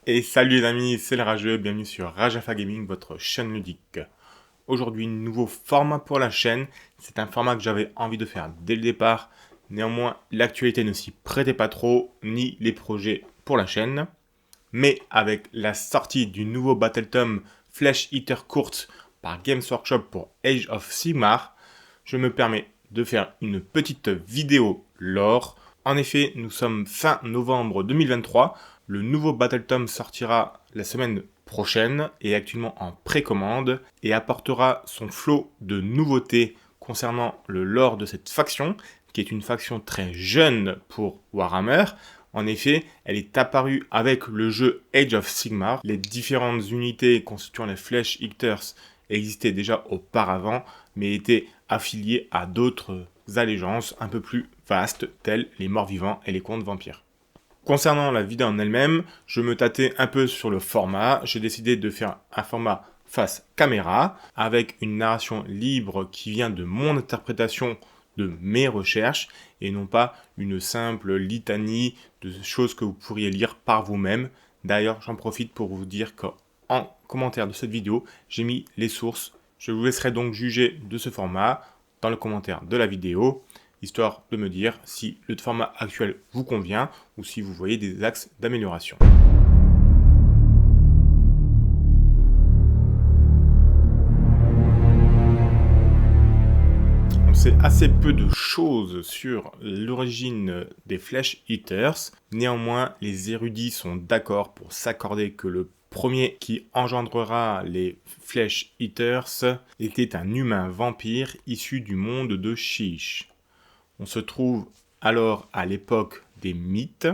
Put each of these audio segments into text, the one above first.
Et salut les amis, c'est le Rageux, bienvenue sur Rajafa Gaming, votre chaîne ludique. Aujourd'hui, nouveau format pour la chaîne, c'est un format que j'avais envie de faire dès le départ, néanmoins l'actualité ne s'y prêtait pas trop, ni les projets pour la chaîne. Mais avec la sortie du nouveau Battle Tome Flesh Eater Course par Games Workshop pour Age of Sigmar, je me permets de faire une petite vidéo lore. En effet, nous sommes fin novembre 2023, le nouveau Battle Tome sortira la semaine prochaine et est actuellement en précommande et apportera son flot de nouveautés concernant le lore de cette faction, qui est une faction très jeune pour Warhammer. En effet, elle est apparue avec le jeu Age of Sigmar. Les différentes unités constituant les Flesh Eaters existaient déjà auparavant, mais étaient affiliées à d'autres allégeances un peu plus vastes, telles les morts-vivants et les contes vampires. Concernant la vidéo en elle-même, je me tâtais un peu sur le format. J'ai décidé de faire un format face caméra, avec une narration libre qui vient de mon interprétation de mes recherches, et non pas une simple litanie de choses que vous pourriez lire par vous-même. D'ailleurs, j'en profite pour vous dire qu'en commentaire de cette vidéo, j'ai mis les sources. Je vous laisserai donc juger de ce format dans le commentaire de la vidéo, histoire de me dire si le format actuel vous convient ou si vous voyez des axes d'amélioration. On sait assez peu de choses sur l'origine des Flesh Eaters, néanmoins les érudits sont d'accord pour s'accorder que le premier qui engendrera les Flesh Eaters était un humain vampire issu du monde de Sheesh. On se trouve alors à l'époque des mythes,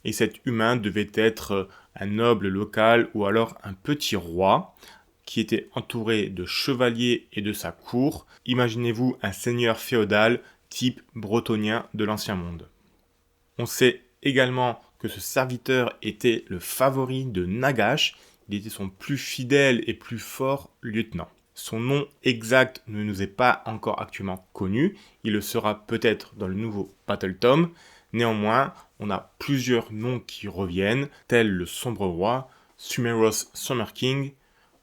et cet humain devait être un noble local ou alors un petit roi qui était entouré de chevaliers et de sa cour. Imaginez-vous un seigneur féodal type bretonien de l'ancien monde. On sait également que ce serviteur était le favori de Nagash, il était son plus fidèle et plus fort lieutenant. Son nom exact ne nous est pas encore actuellement connu, il le sera peut-être dans le nouveau Battle Tome. Néanmoins, on a plusieurs noms qui reviennent, tels le Sombre Roi, Sumeros Summer King,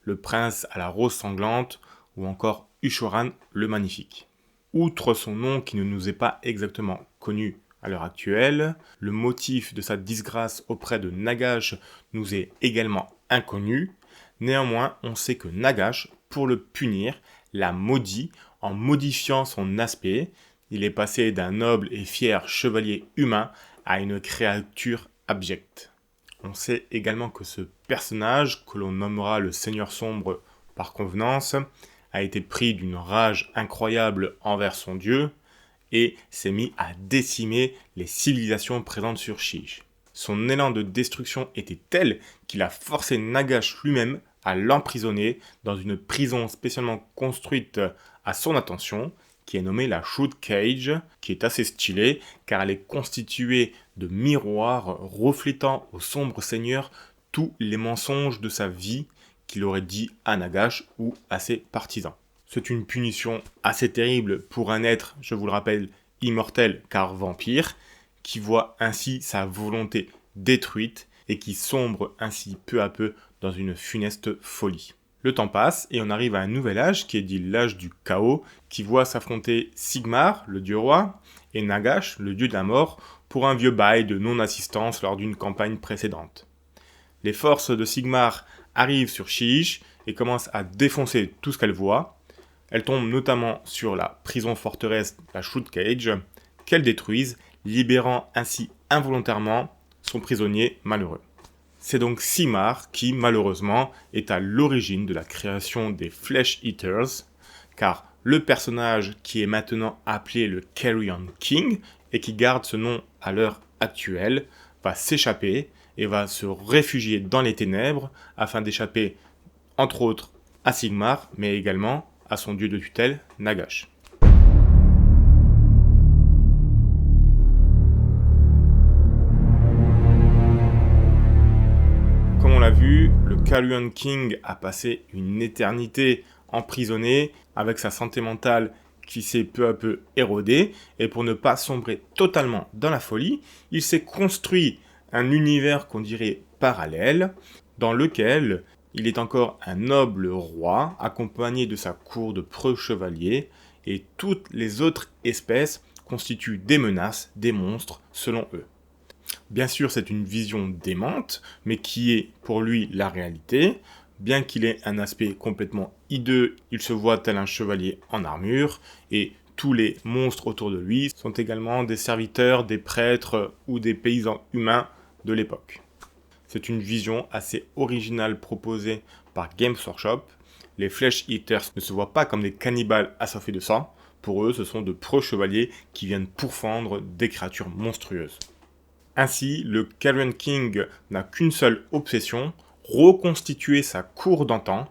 le Prince à la Rose Sanglante, ou encore Ushoran le Magnifique. Outre son nom qui ne nous est pas exactement connu à l'heure actuelle, le motif de sa disgrâce auprès de Nagash nous est également inconnu. Néanmoins, on sait que Nagash, pour le punir, l'a maudit en modifiant son aspect. Il est passé d'un noble et fier chevalier humain à une créature abjecte. On sait également que ce personnage, que l'on nommera le Seigneur Sombre par convenance, a été pris d'une rage incroyable envers son dieu et s'est mis à décimer les civilisations présentes sur Sheesh. Son élan de destruction était tel qu'il a forcé Nagash lui-même à l'emprisonner dans une prison spécialement construite à son attention, qui est nommée la Shoot Cage, qui est assez stylée car elle est constituée de miroirs reflétant au sombre seigneur tous les mensonges de sa vie qu'il aurait dit à Nagash ou à ses partisans. C'est une punition assez terrible pour un être, je vous le rappelle, immortel car vampire, qui voit ainsi sa volonté détruite et qui sombre ainsi peu à peu dans une funeste folie. Le temps passe et on arrive à un nouvel âge qui est dit l'âge du chaos, qui voit s'affronter Sigmar, le dieu roi, et Nagash, le dieu de la mort, pour un vieux bail de non-assistance lors d'une campagne précédente. Les forces de Sigmar arrivent sur Sheesh et commencent à défoncer tout ce qu'elles voient. Elles tombent notamment sur la prison-forteresse, la Shoot Cage, qu'elles détruisent, libérant ainsi involontairement son prisonnier malheureux. C'est donc Sigmar qui, malheureusement, est à l'origine de la création des Flesh Eaters, car le personnage qui est maintenant appelé le Carrion King, et qui garde ce nom à l'heure actuelle, va s'échapper et va se réfugier dans les ténèbres afin d'échapper, entre autres, à Sigmar, mais également à son dieu de tutelle, Nagash. Comme on l'a vu, le Carrion King a passé une éternité emprisonné avec sa santé mentale qui s'est peu à peu érodée, et pour ne pas sombrer totalement dans la folie, il s'est construit un univers qu'on dirait parallèle dans lequel il est encore un noble roi accompagné de sa cour de preux chevaliers et toutes les autres espèces constituent des menaces, des monstres selon eux. Bien sûr, c'est une vision démente, mais qui est pour lui la réalité. Bien qu'il ait un aspect complètement hideux, il se voit tel un chevalier en armure, et tous les monstres autour de lui sont également des serviteurs, des prêtres ou des paysans humains de l'époque. C'est une vision assez originale proposée par Games Workshop. Les Flesh Eaters ne se voient pas comme des cannibales assoiffés de sang. Pour eux, ce sont de preux chevaliers qui viennent pourfendre des créatures monstrueuses. Ainsi, le Carrion King n'a qu'une seule obsession, reconstituer sa cour d'antan.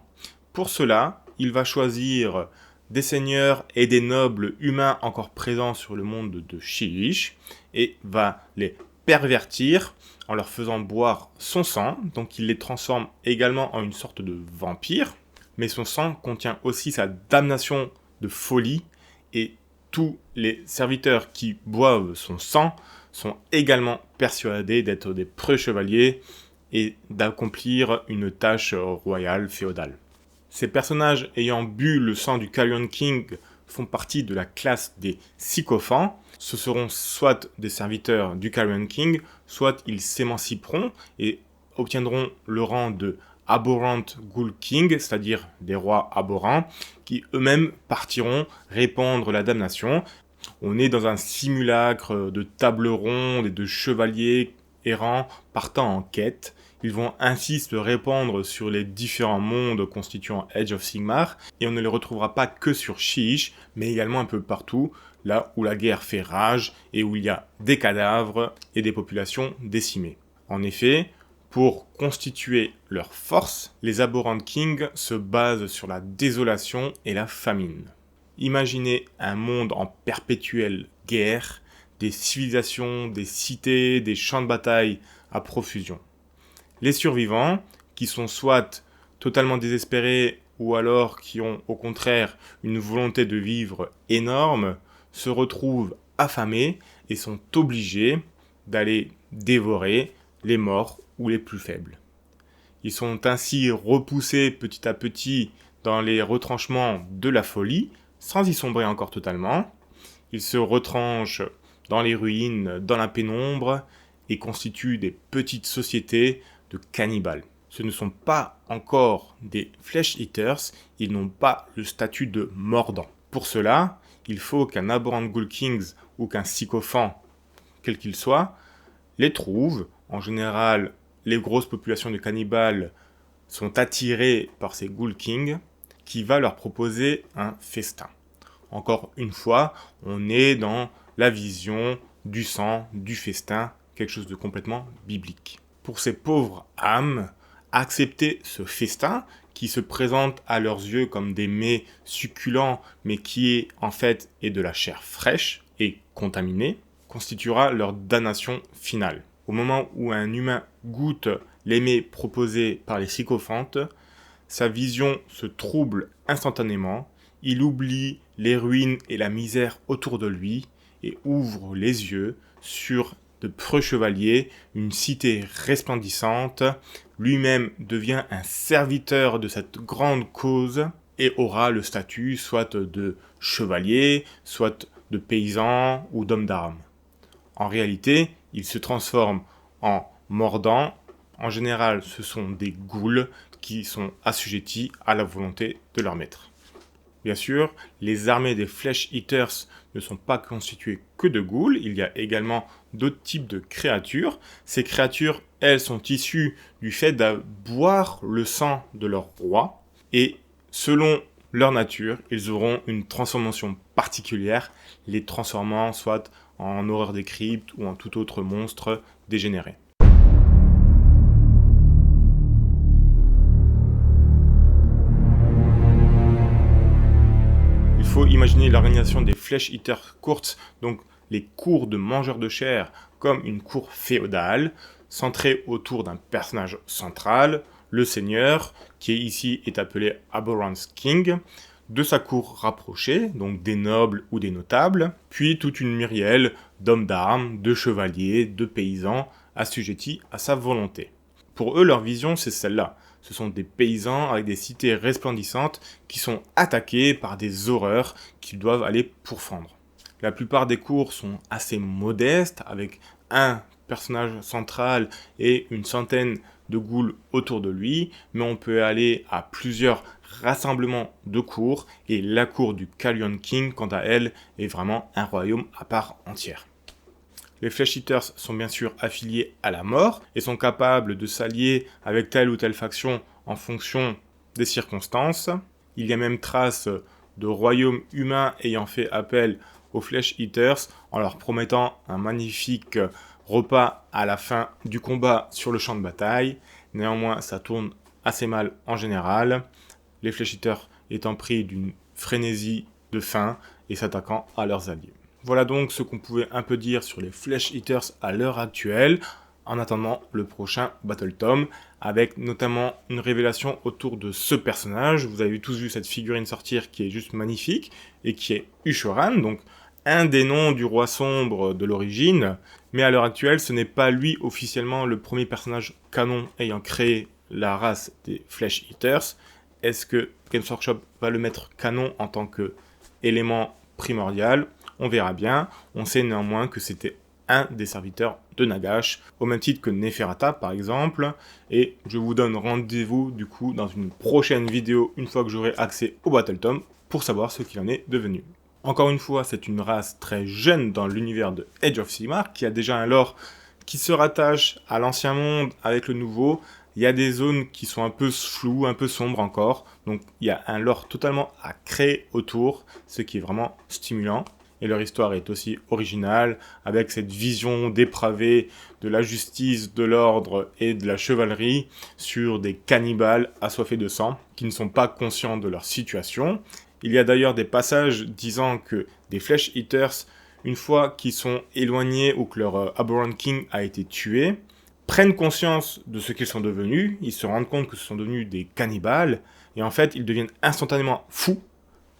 Pour cela, il va choisir des seigneurs et des nobles humains encore présents sur le monde de Sheesh et va les pervertir en leur faisant boire son sang. Donc il les transforme également en une sorte de vampire, mais son sang contient aussi sa damnation de folie et tous les serviteurs qui boivent son sang sont également persuadés d'être des preux chevaliers et d'accomplir une tâche royale féodale. Ces personnages ayant bu le sang du Carrion King font partie de la classe des sycophants. Ce seront soit des serviteurs du Carrion King, soit ils s'émanciperont et obtiendront le rang de Abhorrent Ghoul King, c'est-à-dire des rois abhorrents, qui eux-mêmes partiront répandre la damnation. On est dans un simulacre de table ronde et de chevaliers errants partant en quête. Ils vont ainsi se répandre sur les différents mondes constituant Age of Sigmar, et on ne les retrouvera pas que sur Sheesh, mais également un peu partout, là où la guerre fait rage et où il y a des cadavres et des populations décimées. En effet, pour constituer leur force, les Abhorrent Kings se basent sur la désolation et la famine. Imaginez un monde en perpétuelle guerre, des civilisations, des cités, des champs de bataille à profusion. Les survivants, qui sont soit totalement désespérés ou alors qui ont au contraire une volonté de vivre énorme, se retrouvent affamés et sont obligés d'aller dévorer les morts ou les plus faibles. Ils sont ainsi repoussés petit à petit dans les retranchements de la folie, sans y sombrer encore totalement. Ils se retranchent dans les ruines, dans la pénombre, et constituent des petites sociétés de cannibales. Ce ne sont pas encore des Flesh Eaters, ils n'ont pas le statut de mordants. Pour cela, il faut qu'un Abhorrent Ghoul Kings ou qu'un sycophant, quel qu'il soit, les trouve. En général, les grosses populations de cannibales sont attirées par ces Ghoul Kings qui va leur proposer un festin. Encore une fois, on est dans la vision du sang, du festin, quelque chose de complètement biblique. Pour ces pauvres âmes, accepter ce festin, qui se présente à leurs yeux comme des mets succulents, mais qui en fait est de la chair fraîche et contaminée, constituera leur damnation finale. Au moment où un humain goûte les mets proposés par les sycophantes, sa vision se trouble instantanément, il oublie les ruines et la misère autour de lui et ouvre les yeux sur de preux chevaliers, une cité resplendissante. Lui-même devient un serviteur de cette grande cause et aura le statut soit de chevalier, soit de paysan ou d'homme d'armes. En réalité, il se transforme en mordant. En général, ce sont des ghouls qui sont assujettis à la volonté de leur maître. Bien sûr, les armées des Flesh Eaters ne sont pas constituées que de ghouls, il y a également d'autres types de créatures. Ces créatures, elles, sont issues du fait de boire le sang de leur roi, et selon leur nature, ils auront une transformation particulière, les transformant soit en horreur des cryptes ou en tout autre monstre dégénéré. Il faut imaginer l'organisation des Flesh Eater Courts, donc les cours de mangeurs de chair, comme une cour féodale, centrée autour d'un personnage central, le seigneur, qui ici est appelé Abhorrent King, de sa cour rapprochée, donc des nobles ou des notables, puis toute une myrielle d'hommes d'armes, de chevaliers, de paysans, assujettis à sa volonté. Pour eux, leur vision, c'est celle-là. Ce sont des paysans avec des cités resplendissantes qui sont attaqués par des horreurs qu'ils doivent aller pourfendre. La plupart des cours sont assez modestes, avec un personnage central et une centaine de ghouls autour de lui, mais on peut aller à plusieurs rassemblements de cours, et la cour du Carrion King, quant à elle, est vraiment un royaume à part entière. Les Flesh Eaters sont bien sûr affiliés à la mort et sont capables de s'allier avec telle ou telle faction en fonction des circonstances. Il y a même trace de royaumes humains ayant fait appel aux Flesh Eaters en leur promettant un magnifique repas à la fin du combat sur le champ de bataille. Néanmoins, ça tourne assez mal en général, les Flesh Eaters étant pris d'une frénésie de faim et s'attaquant à leurs alliés. Voilà donc ce qu'on pouvait un peu dire sur les Flesh Eaters à l'heure actuelle, en attendant le prochain Battle Tome, avec notamment une révélation autour de ce personnage. Vous avez tous vu cette figurine sortir qui est juste magnifique, et qui est Ushoran, donc un des noms du roi sombre de l'origine, mais à l'heure actuelle, ce n'est pas lui officiellement le premier personnage canon ayant créé la race des Flesh Eaters. Est-ce que Games Workshop va le mettre canon en tant qu'élément primordial ? On verra bien. On sait néanmoins que c'était un des serviteurs de Nagash, au même titre que Neferata par exemple, et je vous donne rendez-vous du coup dans une prochaine vidéo une fois que j'aurai accès au Battle Tome pour savoir ce qu'il en est devenu. Encore une fois, c'est une race très jeune dans l'univers de Age of Sigmar, qui a déjà un lore qui se rattache à l'ancien monde avec le nouveau. Il y a des zones qui sont un peu floues, un peu sombres encore, donc il y a un lore totalement à créer autour, ce qui est vraiment stimulant. Et leur histoire est aussi originale, avec cette vision dépravée de la justice, de l'ordre et de la chevalerie sur des cannibales assoiffés de sang, qui ne sont pas conscients de leur situation. Il y a d'ailleurs des passages disant que des Flesh Eaters, une fois qu'ils sont éloignés ou que leur Abhorrent King a été tué, prennent conscience de ce qu'ils sont devenus, ils se rendent compte que ce sont devenus des cannibales, et en fait ils deviennent instantanément fous.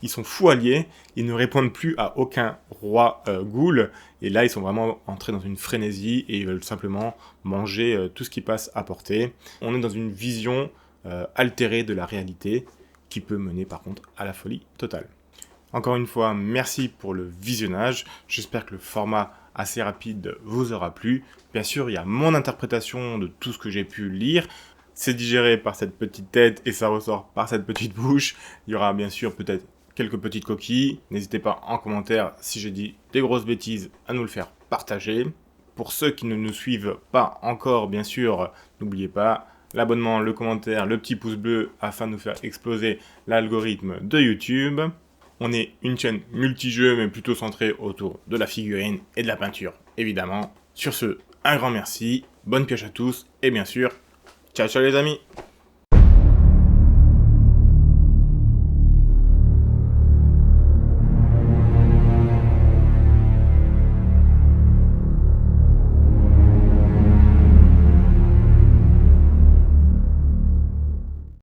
Ils sont fous alliés, ils ne répondent plus à aucun roi ghoul, et là ils sont vraiment entrés dans une frénésie, et ils veulent simplement manger tout ce qui passe à portée. On est dans une vision altérée de la réalité, qui peut mener par contre à la folie totale. Encore une fois, merci pour le visionnage, j'espère que le format assez rapide vous aura plu. Bien sûr, il y a mon interprétation de tout ce que j'ai pu lire, c'est digéré par cette petite tête et ça ressort par cette petite bouche. Il y aura bien sûr peut-être quelques petites coquilles. N'hésitez pas en commentaire si j'ai dit des grosses bêtises à nous le faire partager. Pour ceux qui ne nous suivent pas encore, bien sûr, n'oubliez pas l'abonnement, le commentaire, le petit pouce bleu afin de nous faire exploser l'algorithme de YouTube. On est une chaîne multijeux mais plutôt centrée autour de la figurine et de la peinture, évidemment. Sur ce, un grand merci, bonne pioche à tous et bien sûr, ciao ciao les amis!